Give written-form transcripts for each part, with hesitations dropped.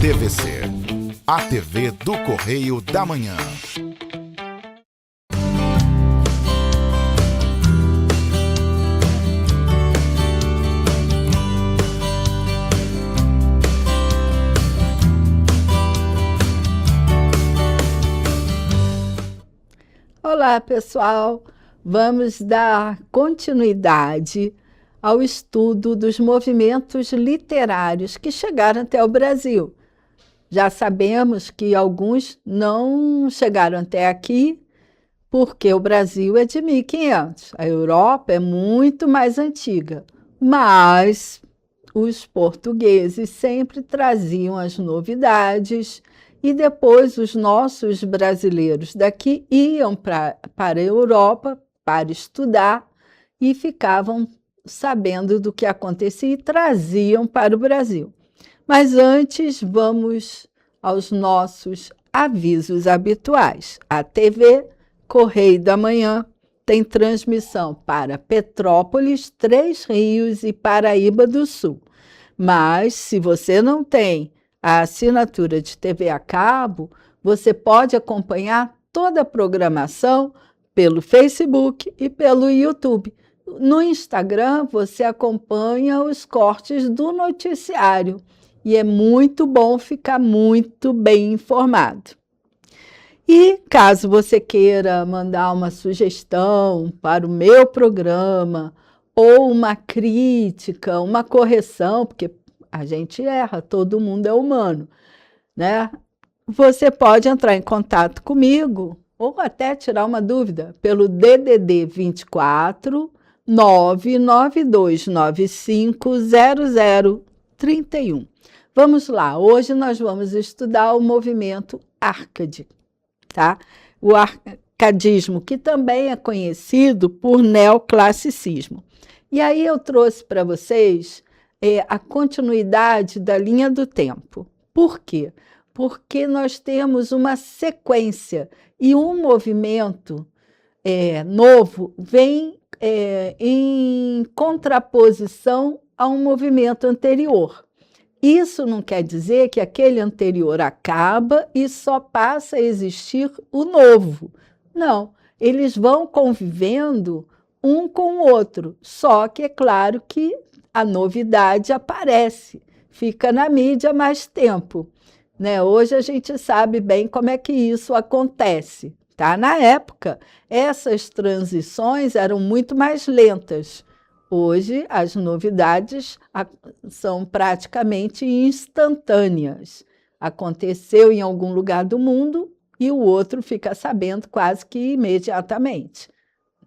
TVC, a TV do Correio da Manhã. Olá, pessoal! Vamos dar continuidade ao estudo dos movimentos literários que chegaram até o Brasil. Já sabemos que alguns não chegaram até aqui porque o Brasil é de 1500, a Europa é muito mais antiga, mas os portugueses sempre traziam as novidades e depois os nossos brasileiros daqui iam para a Europa para estudar e ficavam sabendo do que acontecia e traziam para o Brasil. Mas antes, vamos aos nossos avisos habituais. A TV Correio da Manhã tem transmissão para Petrópolis, Três Rios e Paraíba do Sul. Mas, se você não tem a assinatura de TV a cabo, você pode acompanhar toda a programação pelo Facebook e pelo YouTube. No Instagram, você acompanha os cortes do noticiário e é muito bom ficar muito bem informado. E caso você queira mandar uma sugestão para o meu programa ou uma crítica, uma correção, porque a gente erra, todo mundo é humano, né? Você pode entrar em contato comigo ou até tirar uma dúvida pelo DDD 24 992950031. Vamos lá, hoje nós vamos estudar o movimento Arcade, tá? O arcadismo, que também é conhecido por neoclassicismo. E aí eu trouxe para vocês a continuidade da linha do tempo. Por quê? Porque nós temos uma sequência e um movimento novo vem em contraposição a um movimento anterior. Isso não quer dizer que aquele anterior acaba e só passa a existir o novo. Não, eles vão convivendo um com o outro, só que é claro que a novidade aparece, fica na mídia mais tempo, né? Hoje a gente sabe bem como é que isso acontece, tá? Na época, essas transições eram muito mais lentas. Hoje, as novidades são praticamente instantâneas. Aconteceu em algum lugar do mundo e o outro fica sabendo quase que imediatamente,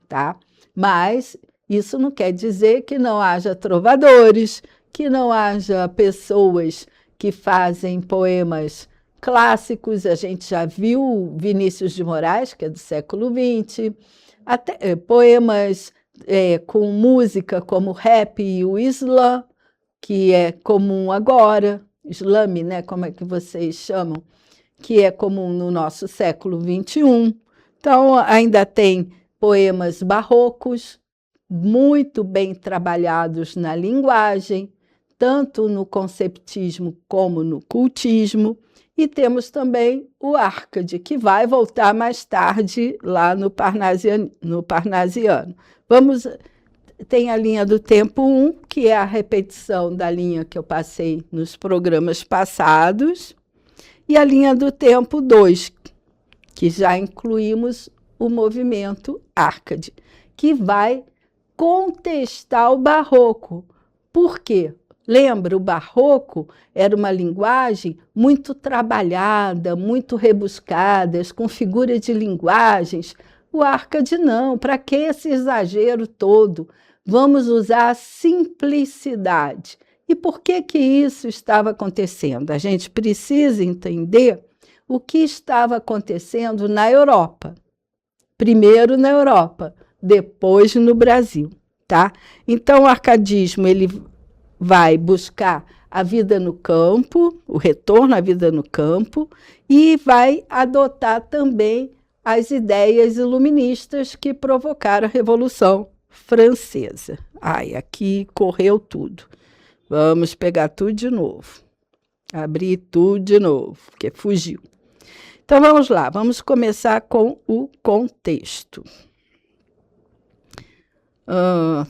tá? Mas isso não quer dizer que não haja trovadores, que não haja pessoas que fazem poemas clássicos. A gente já viu Vinícius de Moraes, que é do século XX, até poemas com música como o rap e o slam, que é comum agora, slame, né, como é que vocês chamam, que é comum no nosso século XXI. Então, ainda tem poemas barrocos, muito bem trabalhados na linguagem, tanto no conceptismo como no cultismo, e temos também o Arcade, que vai voltar mais tarde lá no Parnasiano. Tem a linha do tempo 1, que é a repetição da linha que eu passei nos programas passados, e a linha do tempo 2, que já incluímos o movimento Arcade, que vai contestar o barroco. Por quê? Lembra, o barroco era uma linguagem muito trabalhada, muito rebuscada, com figuras de linguagens. O Arcade não, para que esse exagero todo? Vamos usar a simplicidade. E por que isso estava acontecendo? A gente precisa entender o que estava acontecendo na Europa. Primeiro na Europa, depois no Brasil, tá? Então, o arcadismo, ele vai buscar a vida no campo, o retorno à vida no campo, e vai adotar também as ideias iluministas que provocaram a Revolução Francesa. Ai, aqui correu tudo. Vamos pegar tudo de novo. Abri tudo de novo, porque fugiu. Então, vamos lá. Vamos começar com o contexto.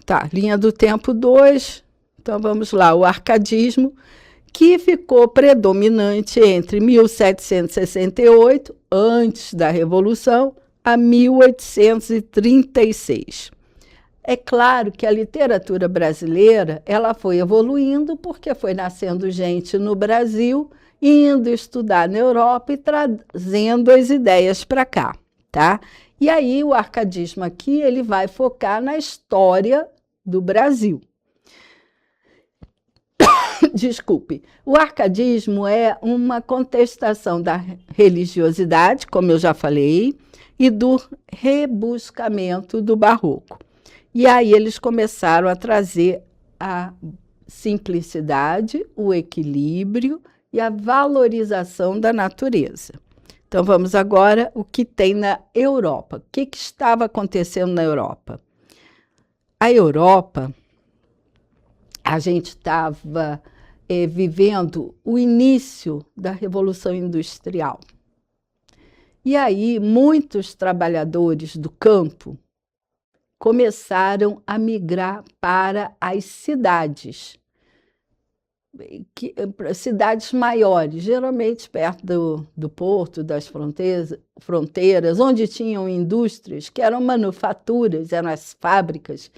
Tá, linha do tempo 2. Então, vamos lá. O arcadismo, que ficou predominante entre 1768, antes da Revolução, a 1836. É claro que a literatura brasileira ela foi evoluindo porque foi nascendo gente no Brasil, indo estudar na Europa e trazendo as ideias para cá, tá? E aí o arcadismo aqui ele vai focar na história do Brasil. Desculpe, o arcadismo é uma contestação da religiosidade, como eu já falei, e do rebuscamento do barroco. E aí eles começaram a trazer a simplicidade, o equilíbrio e a valorização da natureza. Então vamos agora o que tem na Europa. O que estava acontecendo na Europa? A Europa, a gente estava vivendo o início da Revolução Industrial. E aí muitos trabalhadores do campo começaram a migrar para as cidades, cidades maiores, geralmente perto do porto, das fronteiras, onde tinham indústrias, que eram manufaturas, eram as fábricas,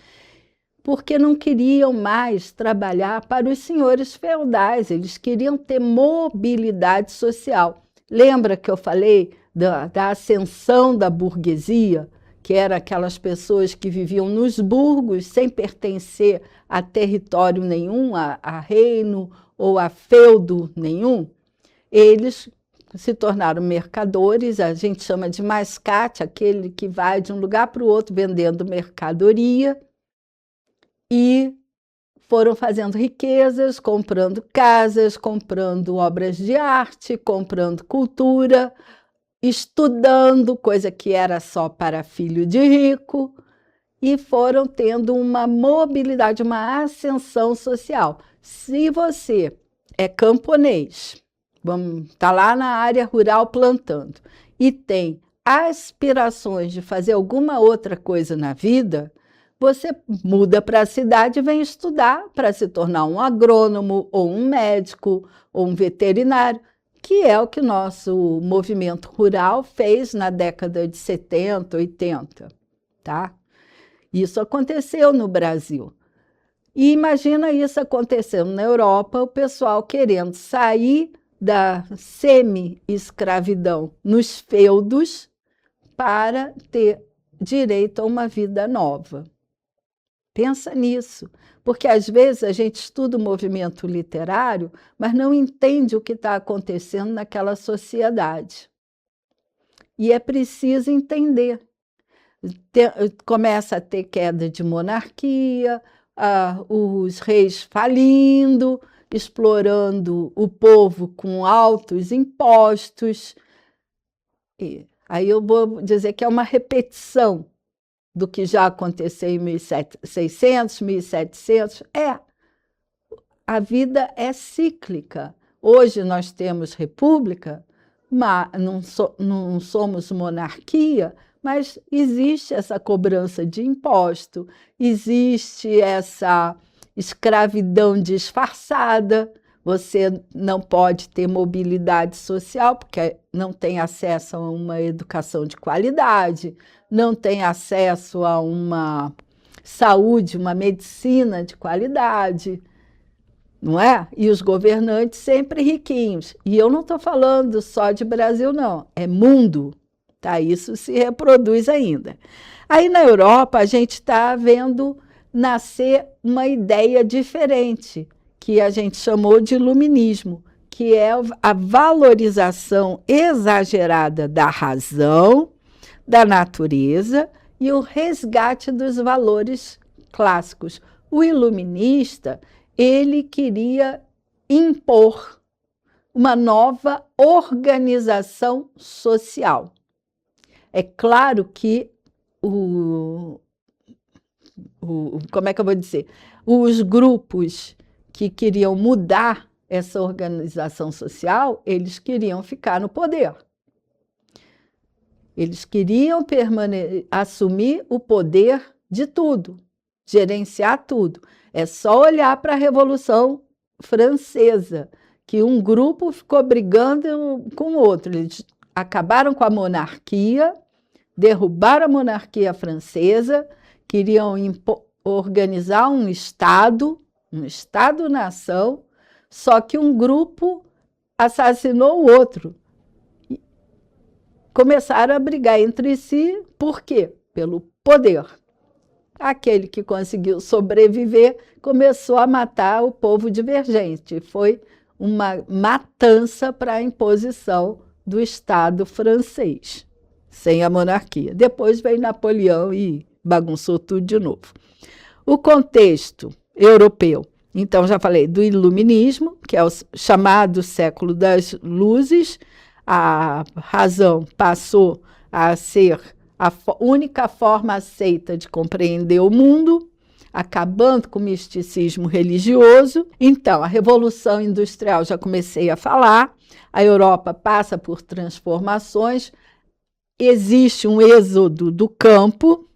porque não queriam mais trabalhar para os senhores feudais, eles queriam ter mobilidade social. Lembra que eu falei da ascensão da burguesia? Que eram aquelas pessoas que viviam nos burgos sem pertencer a território nenhum, a reino ou a feudo nenhum, eles se tornaram mercadores, a gente chama de mascate, aquele que vai de um lugar para o outro vendendo mercadoria, e foram fazendo riquezas, comprando casas, comprando obras de arte, comprando cultura, estudando, coisa que era só para filho de rico, e foram tendo uma mobilidade, uma ascensão social. Se você é camponês, está lá na área rural plantando, e tem aspirações de fazer alguma outra coisa na vida, você muda para a cidade e vem estudar para se tornar um agrônomo, ou um médico, ou um veterinário, que é o que o nosso movimento rural fez na década de 70, 80, tá? Isso aconteceu no Brasil. E imagina isso acontecendo na Europa, o pessoal querendo sair da semi-escravidão nos feudos para ter direito a uma vida nova. Pensa nisso, porque às vezes a gente estuda o movimento literário, mas não entende o que está acontecendo naquela sociedade. E é preciso entender. Começa a ter queda de monarquia, os reis falindo, explorando o povo com altos impostos. E aí eu vou dizer que é uma repetição do que já aconteceu em 1600, 1700. A vida é cíclica. Hoje nós temos república, mas não somos monarquia, mas existe essa cobrança de imposto, existe essa escravidão disfarçada, você não pode ter mobilidade social, porque não tem acesso a uma educação de qualidade, não tem acesso a uma saúde, uma medicina de qualidade, não é? E os governantes sempre riquinhos. E eu não estou falando só de Brasil, não, é mundo, tá? Isso se reproduz ainda. Aí na Europa a gente está vendo nascer uma ideia diferente, que a gente chamou de iluminismo, que é a valorização exagerada da razão, da natureza e o resgate dos valores clássicos. O iluminista, ele queria impor uma nova organização social. É claro que como é que eu vou dizer? Os grupos que queriam mudar essa organização social, eles queriam ficar no poder. Eles queriam assumir o poder de tudo, gerenciar tudo. É só olhar para a Revolução Francesa, que um grupo ficou brigando com o outro. Eles acabaram com a monarquia, derrubaram a monarquia francesa, queriam organizar um Estado-nação, só que um grupo assassinou o outro. Começaram a brigar entre si, por quê? Pelo poder. Aquele que conseguiu sobreviver começou a matar o povo divergente. Foi uma matança para a imposição do Estado francês, sem a monarquia. Depois veio Napoleão e bagunçou tudo de novo. O contexto europeu. Então, já falei do Iluminismo, que é o chamado século das luzes. A razão passou a ser a única forma aceita de compreender o mundo, acabando com o misticismo religioso. Então, a Revolução Industrial, já comecei a falar, a Europa passa por transformações, existe um êxodo do campo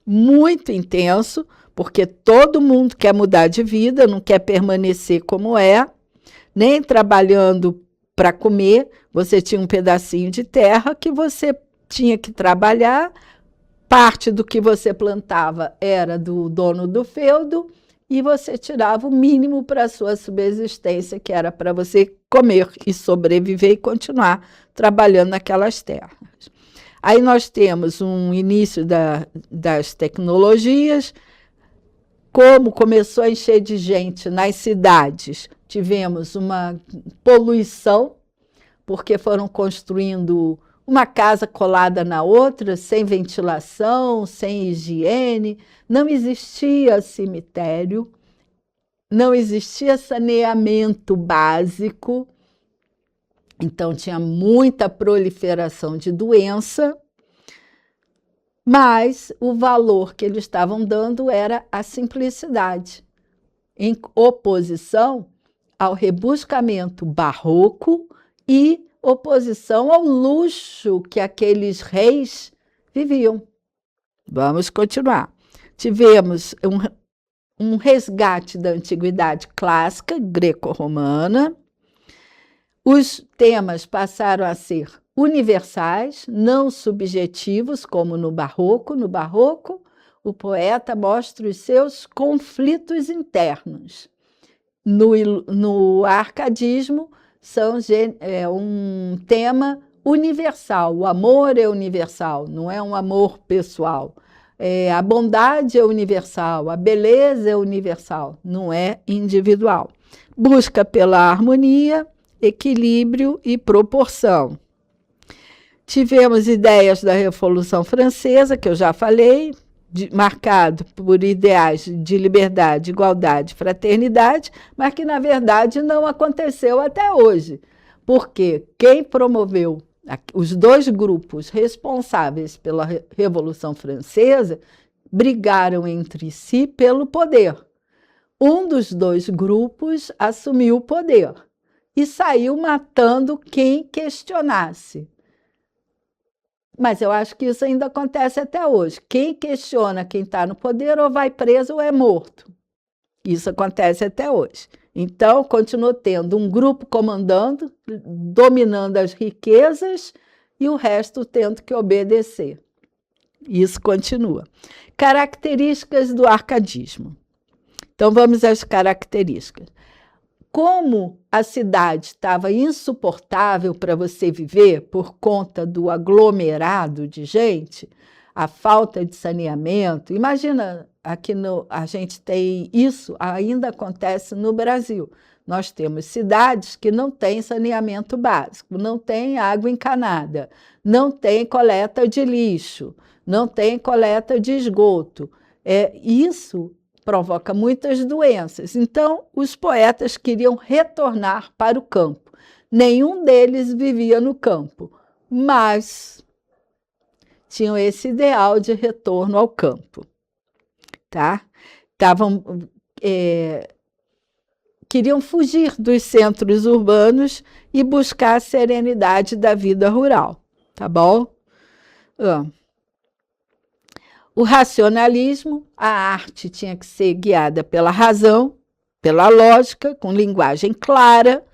muito intenso, porque todo mundo quer mudar de vida, não quer permanecer como é, nem trabalhando para comer. Você tinha um pedacinho de terra que você tinha que trabalhar, parte do que você plantava era do dono do feudo, e você tirava o mínimo para a sua subsistência, que era para você comer e sobreviver e continuar trabalhando naquelas terras. Aí nós temos um início das tecnologias. Como começou a encher de gente nas cidades, tivemos uma poluição, porque foram construindo uma casa colada na outra, sem ventilação, sem higiene, não existia cemitério, não existia saneamento básico, então tinha muita proliferação de doença, mas o valor que eles estavam dando era a simplicidade, em oposição ao rebuscamento barroco e oposição ao luxo que aqueles reis viviam. Vamos continuar. Tivemos um resgate da antiguidade clássica, greco-romana. Os temas passaram a ser universais, não subjetivos, como no Barroco. No Barroco, o poeta mostra os seus conflitos internos. No arcadismo, um tema universal. O amor é universal, não é um amor pessoal. A bondade é universal, a beleza é universal, não é individual. Busca pela harmonia, equilíbrio e proporção. Tivemos ideias da Revolução Francesa, que eu já falei, marcado por ideais de liberdade, igualdade, fraternidade, mas que, na verdade, não aconteceu até hoje, porque quem promoveu os dois grupos responsáveis pela Revolução Francesa brigaram entre si pelo poder. Um dos dois grupos assumiu o poder e saiu matando quem questionasse. Mas eu acho que isso ainda acontece até hoje. Quem questiona quem está no poder ou vai preso ou é morto. Isso acontece até hoje. Então, continuou tendo um grupo comandando, dominando as riquezas e o resto tendo que obedecer. Isso continua. Características do arcadismo. Então, vamos às características. Como a cidade estava insuportável para você viver por conta do aglomerado de gente, a falta de saneamento, imagina, aqui a gente tem isso, ainda acontece no Brasil. Nós temos cidades que não têm saneamento básico, não têm água encanada, não tem coleta de lixo, não tem coleta de esgoto. Isso provoca muitas doenças. Então, os poetas queriam retornar para o campo. Nenhum deles vivia no campo, mas tinham esse ideal de retorno ao campo. Tá? queriam fugir dos centros urbanos e buscar a serenidade da vida rural, tá bom? O racionalismo, a arte tinha que ser guiada pela razão, pela lógica, com linguagem clara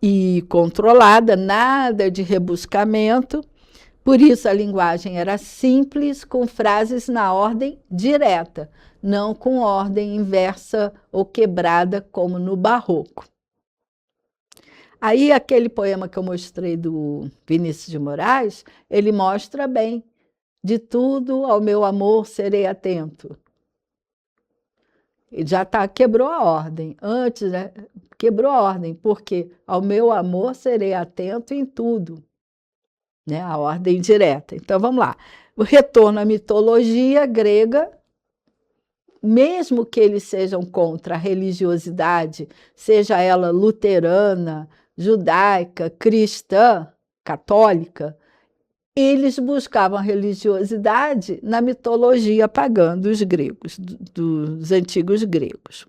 e controlada, nada de rebuscamento. Por isso, a linguagem era simples, com frases na ordem direta, não com ordem inversa ou quebrada, como no Barroco. Aí, aquele poema que eu mostrei do Vinícius de Moraes, ele mostra bem: de tudo ao meu amor serei atento. Ele já quebrou a ordem. Antes, né, quebrou a ordem, porque ao meu amor serei atento em tudo. Né, a ordem direta. Então, vamos lá. O retorno à mitologia grega, mesmo que eles sejam contra a religiosidade, seja ela luterana, judaica, cristã, católica, eles buscavam a religiosidade na mitologia pagã dos gregos, dos antigos gregos.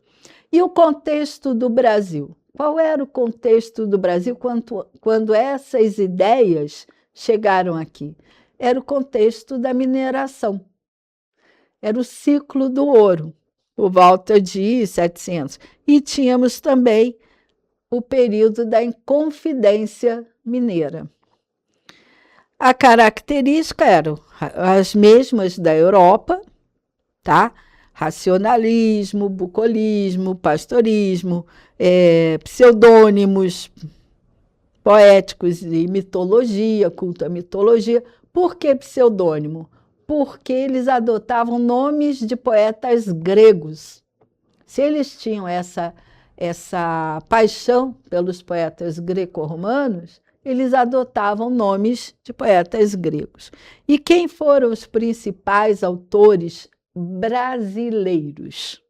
E o contexto do Brasil? Qual era o contexto do Brasil quando essas ideias chegaram aqui? Era o contexto da mineração. Era o ciclo do ouro, por volta de 700. E tínhamos também o período da Inconfidência Mineira. A característica eram as mesmas da Europa, tá? Racionalismo, bucolismo, pastorismo, pseudônimos poéticos e mitologia, culto à mitologia. Por que pseudônimo? Porque eles adotavam nomes de poetas gregos. Se eles tinham essa paixão pelos poetas greco-romanos, eles adotavam nomes de poetas gregos. E quem foram os principais autores brasileiros?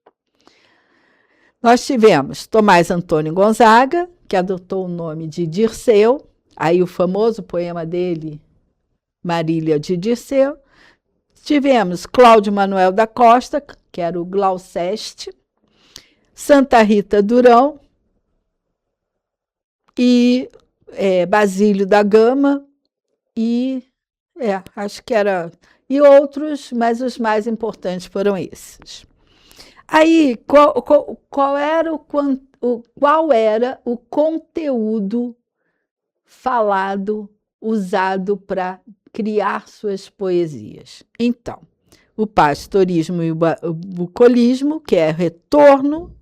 Nós tivemos Tomás Antônio Gonzaga, que adotou o nome de Dirceu, aí o famoso poema dele, Marília de Dirceu. Tivemos Cláudio Manuel da Costa, que era o Glouceste, Santa Rita Durão e Basílio da Gama e acho que era e outros, mas os mais importantes foram esses. Aí, qual era o conteúdo falado, usado para criar suas poesias? Então, o pastorismo e o bucolismo, que é retorno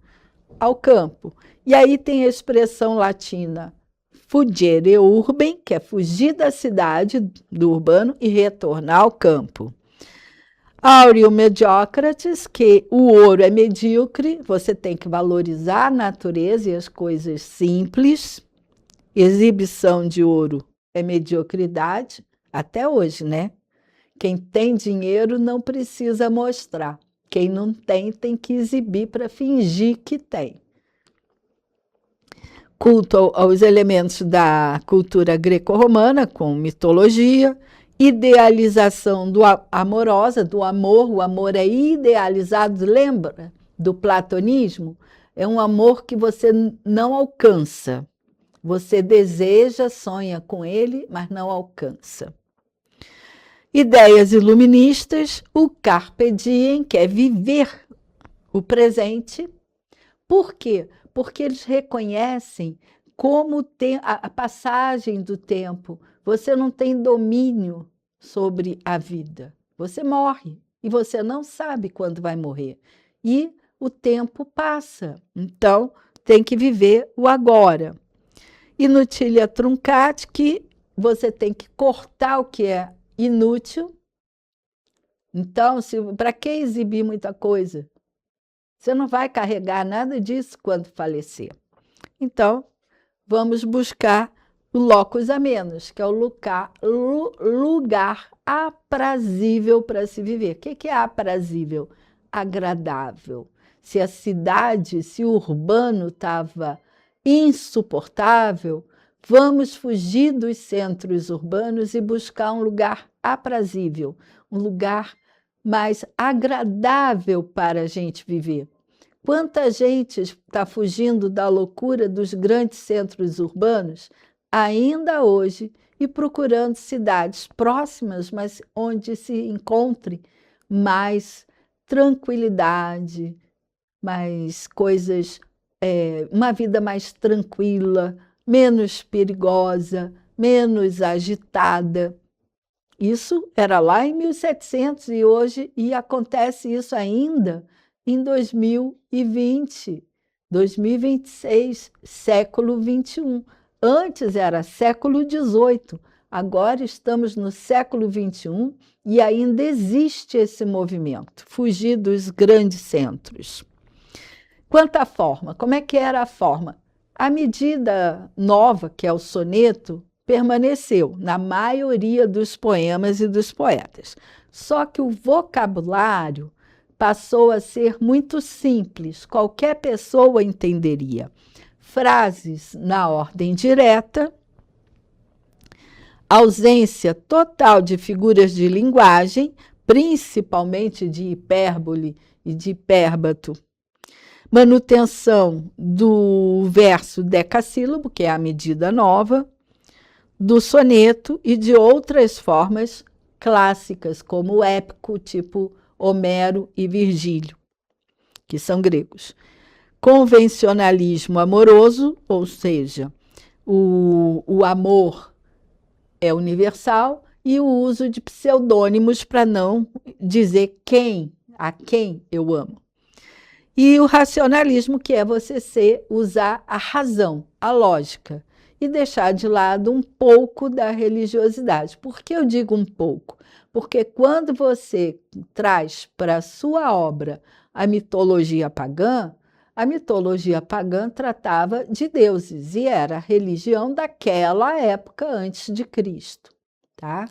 ao campo. E aí tem a expressão latina fugere urbem, que é fugir da cidade, do urbano, e retornar ao campo. Áureo Mediocrates, que o ouro é medíocre, você tem que valorizar a natureza e as coisas simples. Exibição de ouro é mediocridade, até hoje, né? Quem tem dinheiro não precisa mostrar. Quem não tem, tem que exibir para fingir que tem. Culto aos elementos da cultura greco-romana, com mitologia, idealização amorosa, do amor. O amor é idealizado, lembra do platonismo? É um amor que você não alcança. Você deseja, sonha com ele, mas não alcança. Ideias iluministas, o carpe diem, que é viver o presente. Por quê? Porque eles reconhecem como tem a passagem do tempo. Você não tem domínio sobre a vida. Você morre e você não sabe quando vai morrer. E o tempo passa. Então, tem que viver o agora. Inutilia truncat, que você tem que cortar o que é inútil. Então, para que exibir muita coisa? Você não vai carregar nada disso quando falecer. Então, vamos buscar o locus amenus, que é o lugar aprazível para se viver. O que é aprazível? Agradável. Se a cidade, se o urbano estava insuportável, vamos fugir dos centros urbanos e buscar um lugar aprazível, um lugar mais agradável para a gente viver. Quanta gente está fugindo da loucura dos grandes centros urbanos, ainda hoje, e procurando cidades próximas, mas onde se encontre mais tranquilidade, mais coisas, uma vida mais tranquila, menos perigosa, menos agitada. Isso era lá em 1700 e hoje, e acontece isso ainda em 2020, 2026, século XXI. Antes era século XVIII, agora estamos no século XXI e ainda existe esse movimento, fugir dos grandes centros. Quanto à forma, como é que era a forma? A medida nova, que é o soneto, permaneceu na maioria dos poemas e dos poetas. Só que o vocabulário passou a ser muito simples, qualquer pessoa entenderia. Frases na ordem direta, ausência total de figuras de linguagem, principalmente de hipérbole e de hipérbato, manutenção do verso decassílabo, que é a medida nova, do soneto e de outras formas clássicas, como o épico, tipo Homero e Virgílio, que são gregos. Convencionalismo amoroso, ou seja, o amor é universal, e o uso de pseudônimos para não dizer a quem eu amo. E o racionalismo, que é você usar a razão, a lógica, e deixar de lado um pouco da religiosidade. Por que eu digo um pouco? Porque quando você traz para a sua obra a mitologia pagã tratava de deuses e era a religião daquela época antes de Cristo, tá?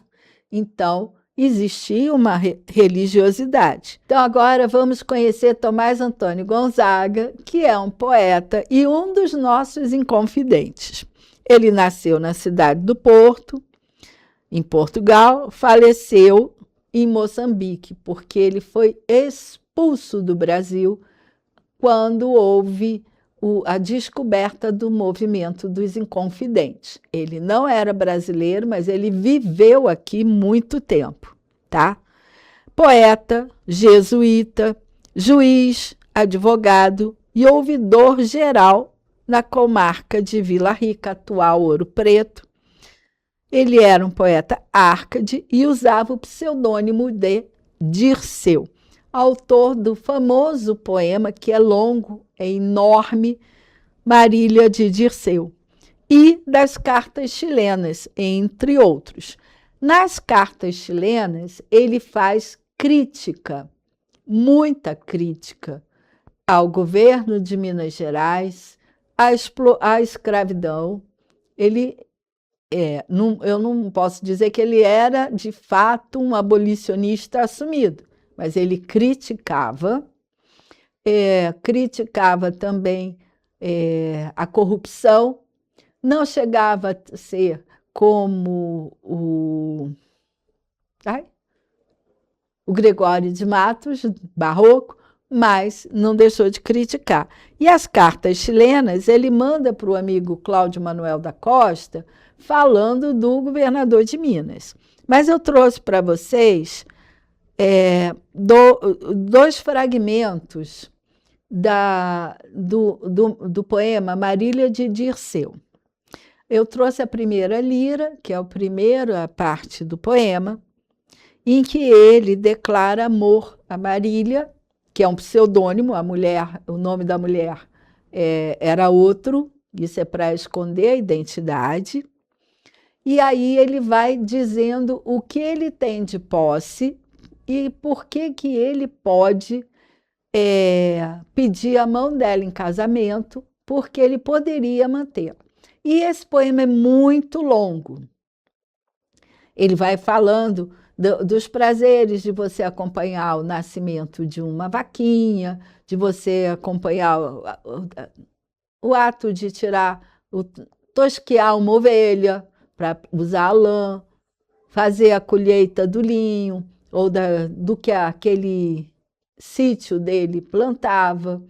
Então, existia uma religiosidade. Então, agora vamos conhecer Tomás Antônio Gonzaga, que é um poeta e um dos nossos inconfidentes. Ele nasceu na cidade do Porto, em Portugal, faleceu em Moçambique, porque ele foi expulso do Brasil quando houve a descoberta do movimento dos Inconfidentes. Ele não era brasileiro, mas ele viveu aqui muito tempo, tá? Poeta, jesuíta, juiz, advogado e ouvidor geral na comarca de Vila Rica, atual Ouro Preto. Ele era um poeta Árcade e usava o pseudônimo de Dirceu, autor do famoso poema, que é longo, é enorme, Marília de Dirceu, e das cartas chilenas, entre outros. Nas cartas chilenas, ele faz crítica, muita crítica, ao governo de Minas Gerais, à escravidão. Eu não posso dizer que ele era, de fato, um abolicionista assumido, mas ele criticava também a corrupção, não chegava a ser como o Gregório de Matos, barroco, mas não deixou de criticar. E as cartas chilenas, ele manda para o amigo Cláudio Manuel da Costa, falando do governador de Minas. Mas eu trouxe para vocês dois fragmentos do poema Marília de Dirceu. Eu trouxe a primeira lira, que é a primeira parte do poema, em que ele declara amor a Marília, que é um pseudônimo, o nome da mulher era outro, isso é para esconder a identidade. E aí ele vai dizendo o que ele tem de posse e por que ele pode pedir a mão dela em casamento, porque ele poderia mantê-la. E esse poema é muito longo. Ele vai falando dos prazeres de você acompanhar o nascimento de uma vaquinha, de você acompanhar o ato de tosquear uma ovelha para usar a lã, fazer a colheita do linho ou do que aquele sítio dele plantava.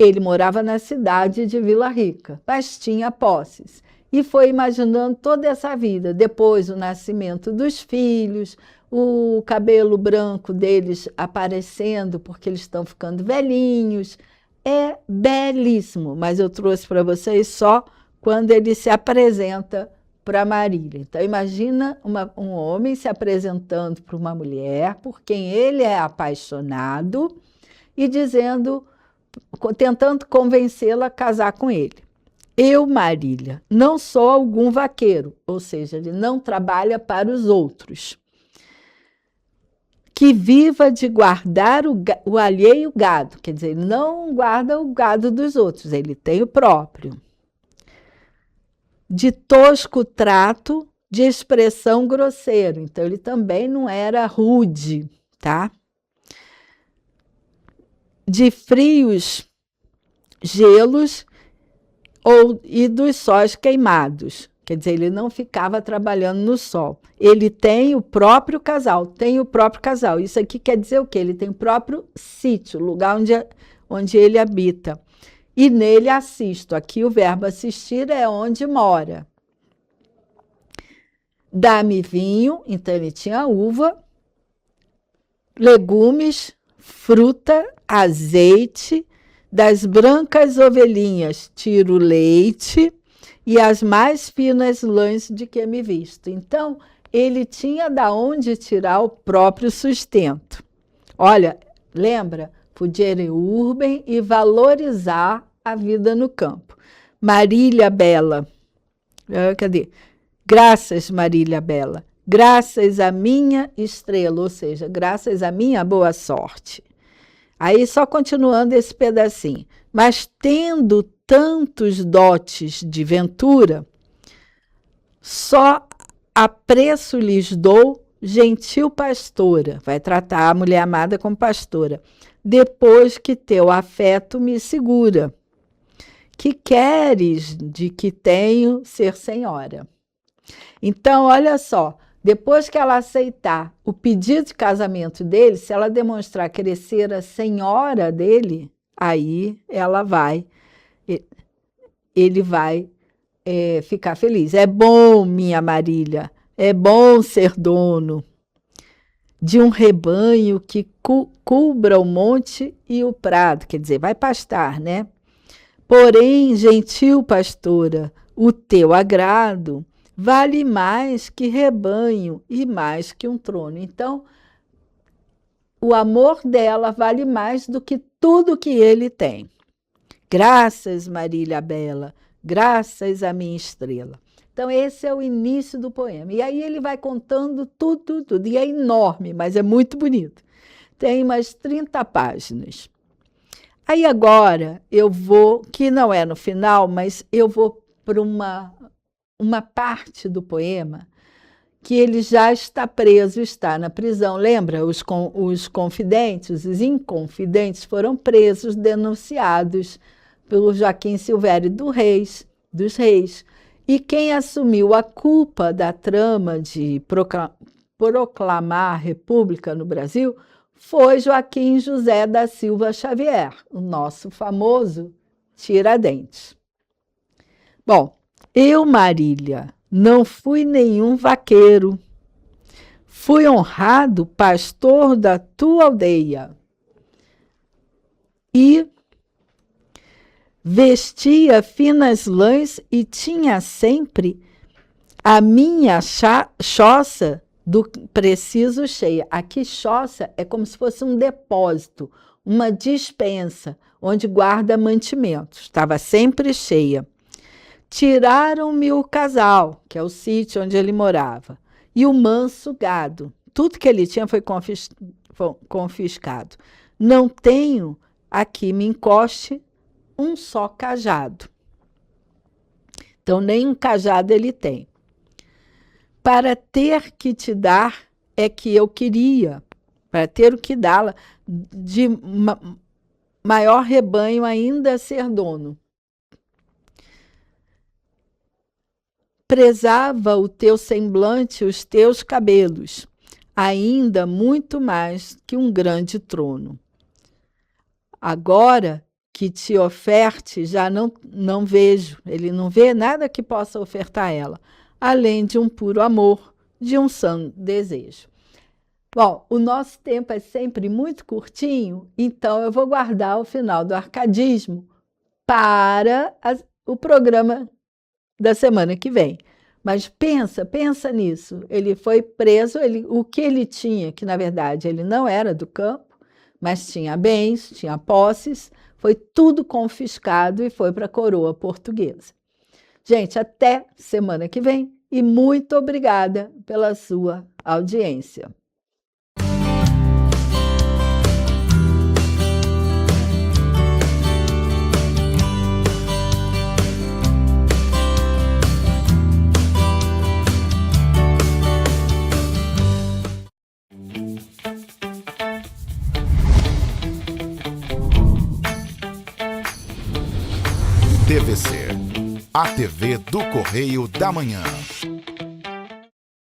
Ele morava na cidade de Vila Rica, mas tinha posses. E foi imaginando toda essa vida. Depois, o nascimento dos filhos, o cabelo branco deles aparecendo, porque eles estão ficando velhinhos. É belíssimo, mas eu trouxe para vocês só quando ele se apresenta para Marília. Então, imagina um homem se apresentando para uma mulher por quem ele é apaixonado e dizendo, tentando convencê-la a casar com ele. Eu, Marília, não sou algum vaqueiro, ou seja, ele não trabalha para os outros, que viva de guardar o alheio gado, quer dizer, ele não guarda o gado dos outros, ele tem o próprio. De tosco trato, de expressão grosseiro, então ele também não era rude, tá? De frios gelos e dos sóis queimados. Quer dizer, ele não ficava trabalhando no sol. Ele tem o próprio casal, Isso aqui quer dizer o quê? Ele tem o próprio sítio, lugar onde ele habita. E nele assisto. Aqui o verbo assistir é onde mora. Dá-me vinho, então ele tinha uva, legumes, fruta, azeite. Das brancas ovelhinhas tiro leite e as mais finas lãs de que me visto. Então, ele tinha da onde tirar o próprio sustento. Olha, lembra? Fugere urbem e valorizar a vida no campo. Marília Bela. Cadê? Graças, Marília Bela. Graças à minha estrela, ou seja, graças à minha boa sorte. Aí, só continuando esse pedacinho. Mas tendo tantos dotes de ventura, só a preço lhes dou, gentil pastora. Vai tratar a mulher amada como pastora. Depois que teu afeto me segura. Que queres de que tenho ser senhora? Então, olha só. Depois que ela aceitar o pedido de casamento dele, se ela demonstrar querer ser a senhora dele, aí ele vai ficar feliz. É bom, minha Marília, é bom ser dono de um rebanho que cubra o monte e o prado, quer dizer, vai pastar, né? Porém, gentil pastora, o teu agrado vale mais que rebanho e mais que um trono. Então, o amor dela vale mais do que tudo que ele tem. Graças, Marília Bela, graças à minha estrela. Então, esse é o início do poema. E aí ele vai contando tudo. E é enorme, mas é muito bonito. Tem umas 30 páginas. Aí agora eu vou, que não é no final, mas eu vou para uma parte do poema que ele já está preso, está na prisão. Lembra? Os confidentes, os inconfidentes foram presos, denunciados pelo Joaquim Silvério dos Reis. E quem assumiu a culpa da trama de proclamar a República no Brasil foi Joaquim José da Silva Xavier, o nosso famoso Tiradentes. Bom, eu, Marília, não fui nenhum vaqueiro. Fui honrado pastor da tua aldeia. E vestia finas lãs e tinha sempre a minha choça do preciso cheia. Aqui, choça é como se fosse um depósito, uma despensa, onde guarda mantimentos. Estava sempre cheia. Tiraram-me o casal, que é o sítio onde ele morava, e o manso gado. Tudo que ele tinha foi confiscado. Não tenho, aqui me encoste, um só cajado. Então, nem um cajado ele tem. Para ter que te dar é que eu queria, para ter o que dá-la, de maior rebanho ainda ser dono. Prezava o teu semblante, os teus cabelos, ainda muito mais que um grande trono. Agora que te oferte, já não vejo. Ele não vê nada que possa ofertar a ela, além de um puro amor, de um sã desejo. Bom, o nosso tempo é sempre muito curtinho, então eu vou guardar o final do arcadismo para o programa da semana que vem. Mas pensa nisso. Ele foi preso, o que ele tinha, que na verdade ele não era do campo, mas tinha bens, tinha posses, foi tudo confiscado e foi para a coroa portuguesa. Gente, até semana que vem e muito obrigada pela sua audiência. TVC, a TV do Correio da Manhã.